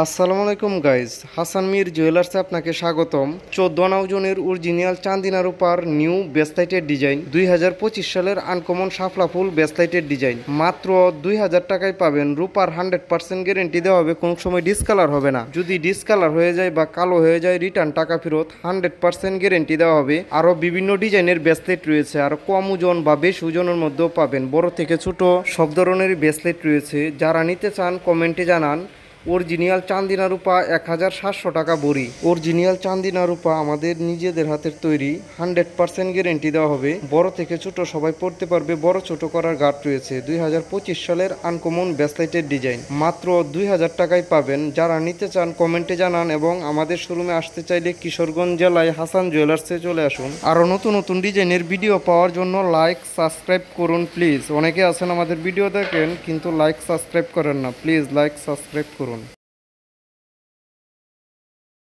আসসালামু আলাইকুম গাইজ, হাসান মির জুয়েলার্সে আপনাকে স্বাগতম। 14 ওজনের অরিজিনাল চান্দিনা রূপার নিউ ব্রেসলাইটের ডিজাইন, 2025 সালের আনকমন শাপলা ফুল ব্রেসলাইটের ডিজাইন মাত্র 2000 টাকায় পাবেন। রূপার 100% গ্যারেন্টি দেওয়া হবে, কোনো সময় ডিসকালার হবে না। যদি ডিসকালার হয়ে যায় বা কালো হয়ে যায় রিটার্ন টাকা ফেরত, 100% গ্যারেন্টি দেওয়া হবে। আরও বিভিন্ন ডিজাইনের ব্রেসলেট রয়েছে, আর কম ওজন বা বেশি ওজনের মধ্যেও পাবেন। বড় থেকে ছোট সব ধরনের ব্রেসলেট রয়েছে। যারা নিতে চান কমেন্টে জানান। অরিজিনাল চান্দিনা রূপা 1700 টাকা বড়ি। অরিজিনাল চান্দিনা রূপা আমাদের নিজেদের হাতের তৈরি, 100% গ্যারেন্টি দেওয়া হবে। বড় থেকে ছোট সবাই পড়তে পারবে, বড় ছোট করার গাঁট রয়েছে। 2025 সালের আনকমন ব্রেসলেটের ডিজাইন মাত্র 2000 টাকায় পাবেন। যারা নিতে চান কমেন্টে জানান, এবং আমাদের শোরুমে আসতে চাইলে কিশোরগঞ্জ জেলায় হাসান জুয়েলার্সে চলে আসুন। আরও নতুন নতুন ডিজাইনের ভিডিও পাওয়ার জন্য লাইক সাবস্ক্রাইব করুন প্লিজ। অনেকে আছেন আমাদের ভিডিও দেখেন কিন্তু লাইক সাবস্ক্রাইব করেন না, প্লিজ লাইক সাবস্ক্রাইব করুন।